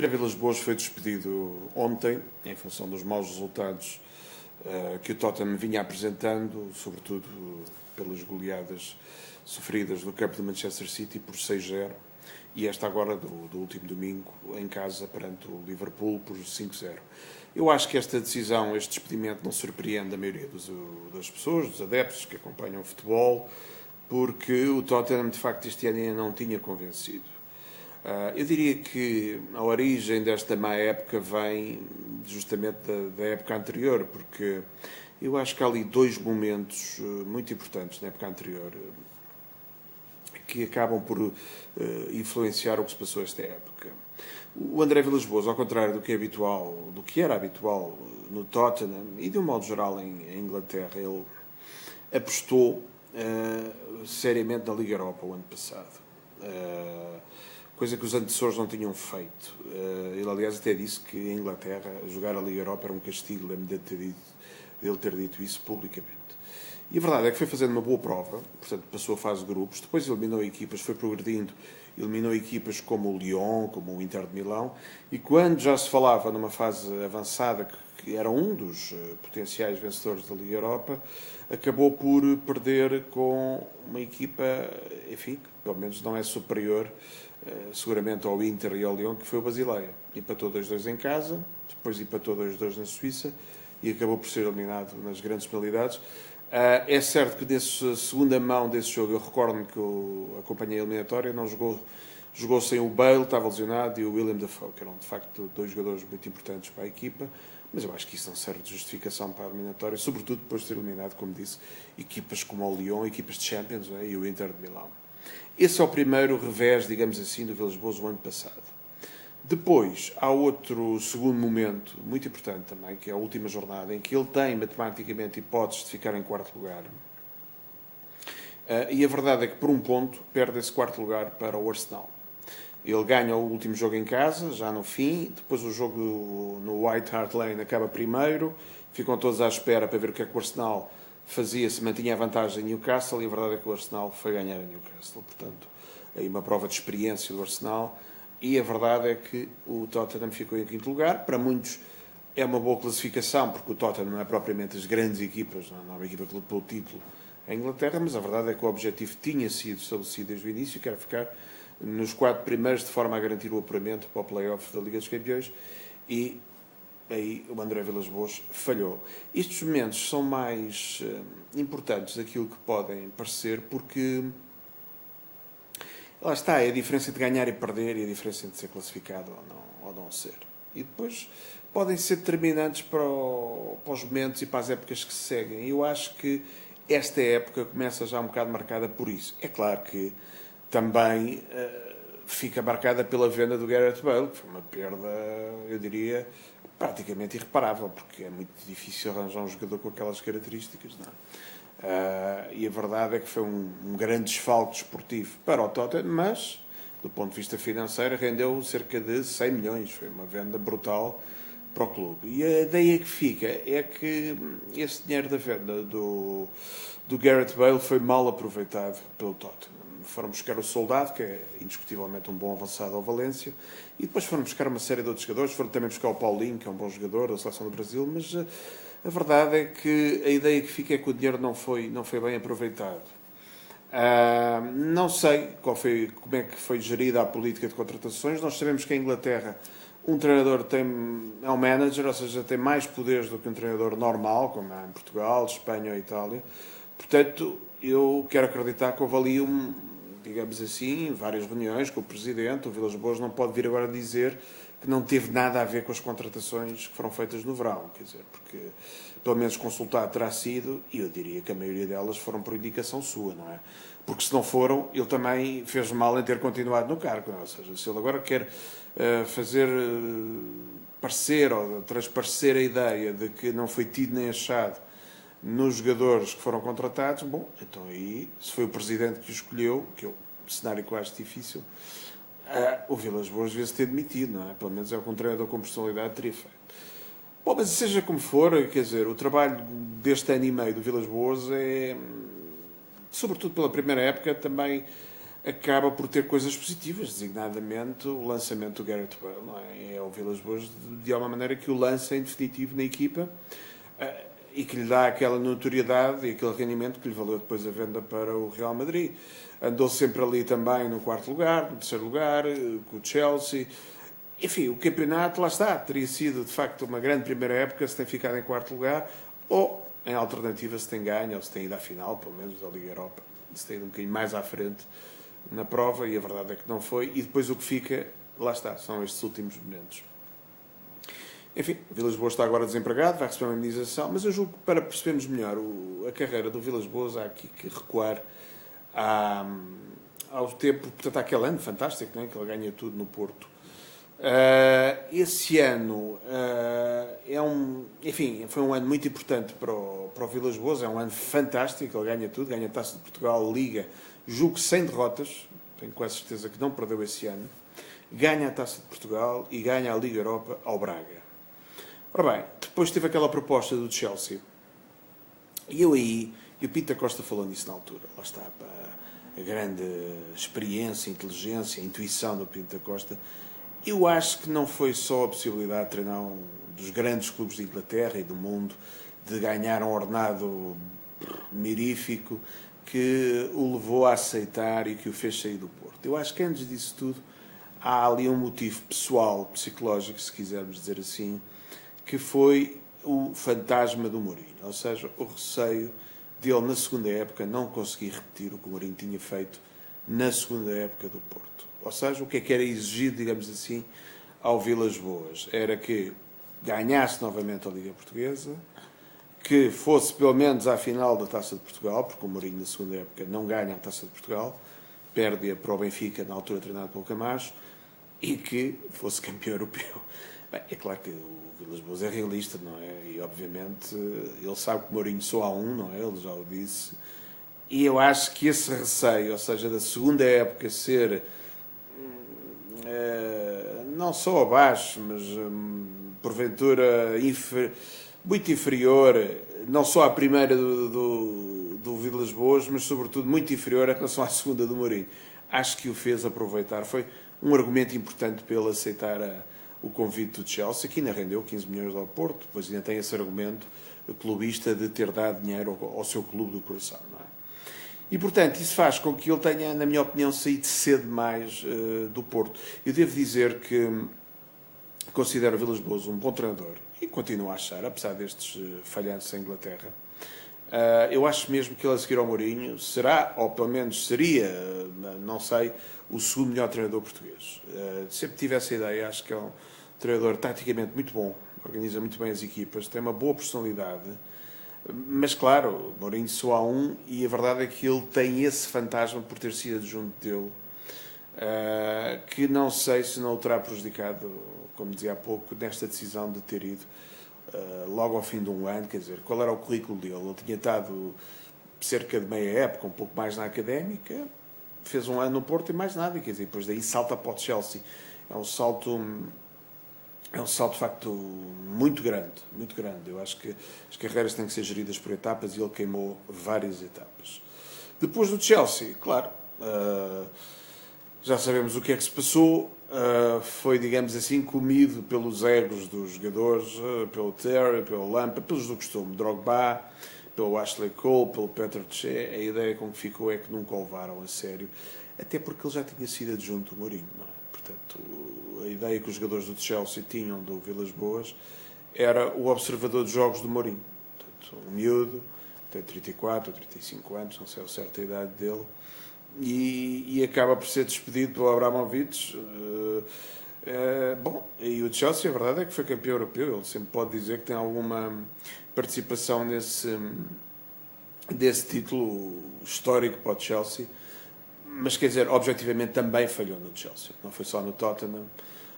André Vilas-Boas foi despedido ontem, em função dos maus resultados que o Tottenham vinha apresentando, sobretudo pelas goleadas sofridas no campo do Manchester City por 6-0 e esta agora do último domingo em casa perante o Liverpool por 5-0. Eu acho que esta decisão, este despedimento não surpreende a maioria das pessoas, dos adeptos que acompanham o futebol, porque o Tottenham de facto este ano ainda não tinha convencido. Eu diria que a origem desta má época vem justamente da época anterior, porque eu acho que há ali dois momentos muito importantes na época anterior que acabam por influenciar o que se passou esta época. O André Vilas-Boas, ao contrário do que é habitual, do que era habitual no Tottenham e de um modo geral em Inglaterra, ele apostou seriamente na Liga Europa o ano passado. Coisa que os antecessores não tinham feito. Ele, aliás, até disse que em Inglaterra jogar a Liga Europa era um castigo, lembro-me dele ter dito isso publicamente. E a verdade é que foi fazendo uma boa prova, portanto passou a fase de grupos, depois eliminou equipas, foi progredindo, eliminou equipas como o Lyon, como o Inter de Milão, e quando já se falava numa fase avançada que era um dos potenciais vencedores da Liga Europa, acabou por perder com uma equipa, enfim, que pelo menos não é superior seguramente ao Inter e ao Lyon, que foi o Basileia. Empatou 2-2 em casa, depois empatou 2-2 na Suíça e acabou por ser eliminado nas grandes penalidades. É certo que nessa segunda mão desse jogo, eu recordo-me que eu acompanhei a eliminatória, não jogou sem o Bale, estava lesionado, e o William Dafoe, que eram de facto dois jogadores muito importantes para a equipa, mas eu acho que isso não serve de justificação para a eliminatória, sobretudo depois de ter eliminado, como disse, equipas como o Lyon, equipas de Champions, e o Inter de Milão. Esse é o primeiro revés, digamos assim, do Vilas-Boas o ano passado. Depois, há outro segundo momento, muito importante também, que é a última jornada, em que ele tem matematicamente hipóteses de ficar em quarto lugar. E a verdade é que, por um ponto, perde esse quarto lugar para o Arsenal. Ele ganha o último jogo em casa, já no fim, depois o jogo no White Hart Lane acaba primeiro, ficam todos à espera para ver o que é que o Arsenal fazia, se mantinha a vantagem em Newcastle, e a verdade é que o Arsenal foi ganhar a Newcastle. Portanto, aí uma prova de experiência do Arsenal. E a verdade é que o Tottenham ficou em quinto lugar. Para muitos é uma boa classificação, porque o Tottenham não é propriamente as grandes equipas, não é uma equipa que lutou pelo título em Inglaterra, mas a verdade é que o objetivo tinha sido estabelecido desde o início, que era ficar nos 4 primeiros, de forma a garantir o apuramento para o play-off da Liga dos Campeões, e aí o André Vilas-Boas falhou. Estes momentos são mais importantes daquilo que podem parecer, porque lá está, é a diferença de ganhar e perder e a diferença entre ser classificado ou não ser. E depois podem ser determinantes para os momentos e para as épocas que se seguem. Eu acho que esta época começa já um bocado marcada por isso. É claro que também fica marcada pela venda do Gareth Bale, que foi uma perda, eu diria, praticamente irreparável, porque é muito difícil arranjar um jogador com aquelas características, não é? E a verdade é que foi um grande desfalque desportivo para o Tottenham, mas, do ponto de vista financeiro, rendeu cerca de 100 milhões. Foi uma venda brutal para o clube. E a ideia que fica é que esse dinheiro da venda do Gareth Bale foi mal aproveitado pelo Tottenham. Foram buscar o Soldado, que é indiscutivelmente um bom avançado ao Valência, e depois foram buscar uma série de outros jogadores. Foram também buscar o Paulinho, que é um bom jogador da Seleção do Brasil, mas a verdade é que a ideia que fica é que o dinheiro não foi bem aproveitado. Não sei como é que foi gerida a política de contratações. Nós sabemos que em Inglaterra um treinador é um manager, ou seja, tem mais poderes do que um treinador normal, como é em Portugal, Espanha ou Itália. Portanto, eu quero acreditar que houve ali digamos assim, várias reuniões com o Presidente. O Vilas-Boas não pode vir agora dizer que não teve nada a ver com as contratações que foram feitas no verão, quer dizer, porque pelo menos consultado terá sido, e eu diria que a maioria delas foram por indicação sua, não é? Porque se não foram, ele também fez mal em ter continuado no cargo, não é? Ou seja, se ele agora quer fazer parecer ou transparecer a ideia de que não foi tido nem achado nos jogadores que foram contratados, bom, então aí, se foi o Presidente que o escolheu, que é um cenário que eu acho difícil, o Vilas-Boas devia-se ter demitido, não é? Pelo menos é o que um treinador com personalidade teria feito. Bom, mas seja como for, quer dizer, o trabalho deste ano e meio do Vilas-Boas é, sobretudo pela primeira época, também acaba por ter coisas positivas, designadamente o lançamento do Gareth Bale, não é? É o Villas-Boas de alguma maneira que o lança em definitivo na equipa e que lhe dá aquela notoriedade e aquele rendimento que lhe valeu depois a venda para o Real Madrid. Andou sempre ali também no quarto lugar, no terceiro lugar, com o Chelsea. Enfim, o campeonato, lá está, teria sido de facto uma grande primeira época se tem ficado em quarto lugar ou, em alternativa, se tem ganho ou se tem ido à final, pelo menos da Liga Europa, se tem ido um bocadinho mais à frente na prova, e a verdade é que não foi, e depois o que fica, lá está, são estes últimos momentos. Enfim, o Villas-Boas está agora desempregado, vai receber uma indenização, mas eu julgo que para percebermos melhor a carreira do Villas-Boas há aqui que recuar ao tempo, portanto, àquele ano fantástico, não é? Que ele ganha tudo no Porto. Esse ano enfim, foi um ano muito importante para o Villas-Boas, é um ano fantástico, ele ganha tudo, ganha a Taça de Portugal, Liga, julgo sem derrotas, tenho quase certeza que não perdeu esse ano, ganha a Taça de Portugal e ganha a Liga Europa ao Braga. Ora bem, depois teve aquela proposta do Chelsea, e o Pinto da Costa falou nisso na altura, lá está, a grande experiência, inteligência, intuição do Pinto da Costa. Eu acho que não foi só a possibilidade de treinar um dos grandes clubes de Inglaterra e do mundo, de ganhar um ordenado mirífico, que o levou a aceitar e que o fez sair do Porto. Eu acho que antes disso tudo há ali um motivo pessoal, psicológico, se quisermos dizer assim, que foi o fantasma do Mourinho, ou seja, o receio dele na segunda época não conseguir repetir o que o Mourinho tinha feito na segunda época do Porto. Ou seja, o que é que era exigido, digamos assim, ao Villas-Boas? Era que ganhasse novamente a Liga Portuguesa, que fosse pelo menos à final da Taça de Portugal, porque o Mourinho na segunda época não ganha a Taça de Portugal, perde-a para o Benfica, na altura treinado pelo Camacho, e que fosse campeão europeu. Bem, é claro que o Villas-Boas é realista, não é? E obviamente ele sabe que o Mourinho só há um, não é? Ele já o disse. E eu acho que esse receio, ou seja, da segunda época ser não só abaixo, mas porventura muito inferior, não só à primeira do Villas-Boas, mas sobretudo muito inferior em relação à segunda do Mourinho. Acho que o fez aproveitar. Foi um argumento importante para ele aceitar o convite do Chelsea, que ainda rendeu 15 milhões ao Porto, depois ainda tem esse argumento clubista de ter dado dinheiro ao seu clube do coração, não é? E, portanto, isso faz com que ele tenha, na minha opinião, saído cedo demais do Porto. Eu devo dizer que considero o Villas-Boas um bom treinador, e continuo a achar, apesar destes falhanços em Inglaterra. Eu acho mesmo que ele, a seguir ao Mourinho, será, ou pelo menos seria, não sei, o segundo melhor treinador português. Sempre tive essa ideia, acho que é um treinador taticamente muito bom, organiza muito bem as equipas, tem uma boa personalidade. Mas, claro, Mourinho só há um, e a verdade é que ele tem esse fantasma por ter sido adjunto dele, que não sei se não o terá prejudicado, como dizia há pouco, nesta decisão de ter ido logo ao fim de um ano. Quer dizer, qual era o currículo dele? Ele tinha estado cerca de meia época, um pouco mais na Académica, fez um ano no Porto e mais nada, quer dizer, depois daí salta para o Chelsea. É um salto de facto muito grande, muito grande. Eu acho que as carreiras têm que ser geridas por etapas e ele queimou várias etapas. Depois do Chelsea, claro, já sabemos o que é que se passou. Foi, digamos assim, comido pelos egos dos jogadores, pelo Terry, pelo Lampard, pelos do costume, Drogba, pelo Ashley Cole, pelo Petr Cech. A ideia com que ficou é que nunca o levaram a sério, até porque ele já tinha sido adjunto do Mourinho, não é? Portanto, a ideia que os jogadores do Chelsea tinham do Villas-Boas era o observador de jogos do Mourinho. Portanto, um miúdo, tem 34 ou 35 anos, não sei a certa idade dele, e acaba por ser despedido pelo Abramovich. Bom, e o Chelsea, a verdade é que foi campeão europeu. Ele sempre pode dizer que tem alguma participação desse título histórico para o Chelsea, mas quer dizer, objetivamente também falhou no Chelsea, não foi só no Tottenham,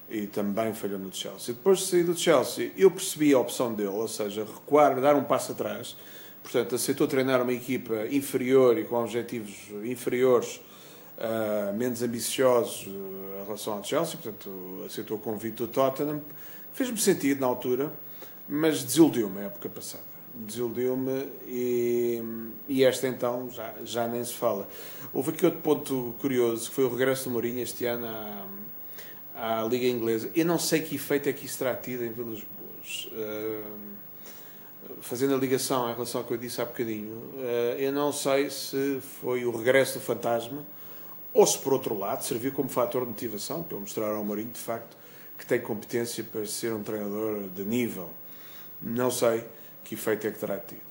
e também falhou no Chelsea. Depois de sair do Chelsea, eu percebi a opção dele, ou seja, recuar, dar um passo atrás. Portanto, aceitou treinar uma equipa inferior e com objetivos inferiores, menos ambiciosos em relação ao Chelsea. Portanto, aceitou o convite do Tottenham. Fez-me sentido na altura, mas desiludiu-me a época passada. desiludiu-me e esta então já nem se fala. Houve aqui outro ponto curioso, que foi o regresso do Mourinho este ano à Liga Inglesa. Eu não sei que efeito é que isso terá tido em Vilas Boas. Fazendo a ligação em relação ao que eu disse há bocadinho, eu não sei se foi o regresso do fantasma ou se, por outro lado, serviu como fator de motivação para mostrar ao Mourinho, de facto, que tem competência para ser um treinador de nível. Não sei que efeito é que terá tido.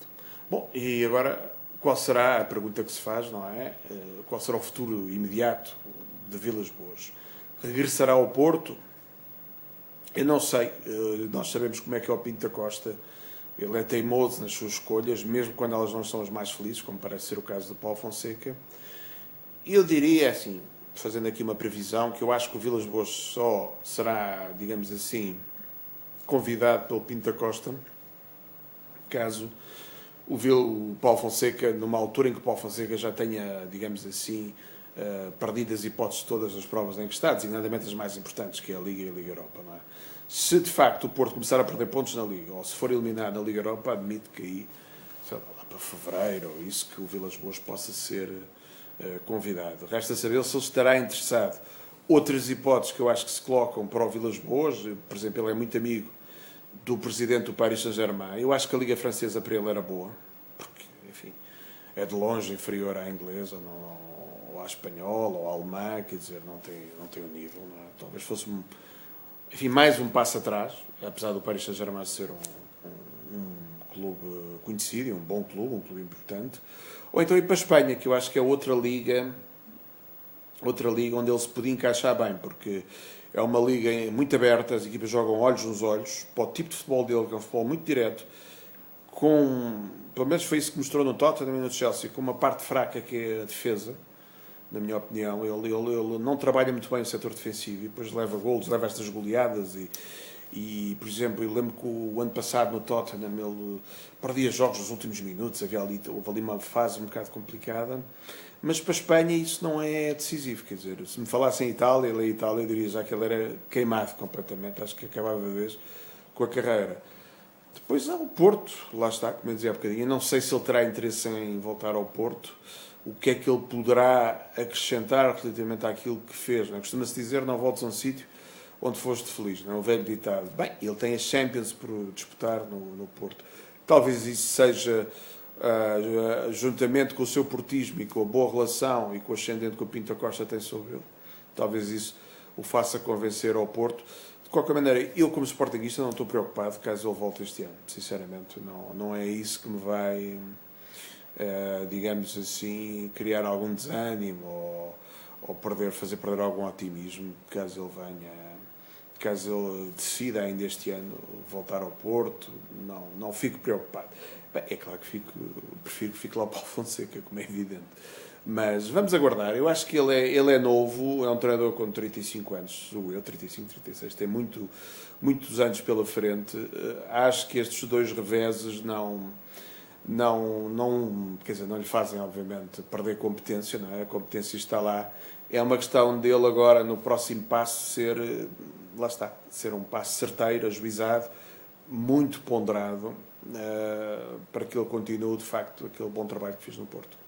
Bom, e agora, qual será a pergunta que se faz, não é? Qual será o futuro imediato de Vilas Boas? Regressará ao Porto? Eu não sei. Nós sabemos como é que é o Pinto da Costa. Ele é teimoso nas suas escolhas, mesmo quando elas não são as mais felizes, como parece ser o caso do Paulo Fonseca. Eu diria, assim, fazendo aqui uma previsão, que eu acho que o Vilas Boas só será, digamos assim, convidado pelo Pinto da Costa, caso o Paulo Fonseca, numa altura em que o Paulo Fonseca já tenha, digamos assim, perdido as hipóteses todas das provas em que está, designadamente as mais importantes, que é a Liga e a Liga Europa, não é? Se de facto o Porto começar a perder pontos na Liga, ou se for eliminado na Liga Europa, admito que aí, sei lá para fevereiro, ou isso, que o Vilas Boas possa ser convidado. Resta saber se ele estará interessado. Outras hipóteses que eu acho que se colocam para o Vilas Boas, por exemplo, ele é muito amigo do presidente do Paris Saint-Germain. Eu acho que a Liga Francesa para ele era boa, porque, enfim, é de longe inferior à inglesa, ou à espanhola, ou à alemã, quer dizer, não tem o nível, não é? Talvez fosse, enfim, mais um passo atrás, apesar do Paris Saint-Germain ser um clube conhecido, um bom clube, um clube importante. Ou então ir para a Espanha, que eu acho que é outra liga onde ele se podia encaixar bem, porque é uma liga muito aberta, as equipas jogam olhos nos olhos, para o tipo de futebol dele, que é um futebol muito direto, pelo menos foi isso que mostrou no Tottenham e no Chelsea, com uma parte fraca que é a defesa, na minha opinião. Ele não trabalha muito bem o setor defensivo e depois leva golos, leva estas goleadas e, por exemplo, eu lembro que o ano passado no Tottenham ele perdia jogos nos últimos minutos, houve ali uma fase um bocado complicada, mas para a Espanha isso não é decisivo, quer dizer, se me falassem em Itália, ele é Itália, eu diria já que ele era queimado completamente, acho que acabava de vez com a carreira. Depois há o Porto, lá está, como eu dizia há bocadinho, eu não sei se ele terá interesse em voltar ao Porto, o que é que ele poderá acrescentar relativamente àquilo que fez, não é? Costuma-se dizer, não voltes a um sítio onde foste feliz, não é? O velho ditado. Bem, ele tem a Champions por disputar no Porto. Talvez isso seja, juntamente com o seu portismo e com a boa relação e com o ascendente que o Pinto da Costa tem sobre ele, talvez isso o faça convencer ao Porto. De qualquer maneira, eu como sportinguista não estou preocupado caso ele volte este ano. Sinceramente, não é isso que me vai, digamos assim, criar algum desânimo ou fazer perder algum otimismo caso ele decida ainda este ano voltar ao Porto. Não fico preocupado. Bem, é claro que prefiro que fique lá o Paulo Fonseca, como é evidente. Mas vamos aguardar. Eu acho que ele é novo, é um treinador com 35 anos, sou eu, 35, 36, tem muitos anos pela frente. Acho que estes dois reveses quer dizer, não lhe fazem, obviamente, perder competência, não é? A competência está lá. É uma questão dele agora, no próximo passo, ser um passo certeiro, ajuizado, muito ponderado, para que ele continue, de facto, aquele bom trabalho que fez no Porto.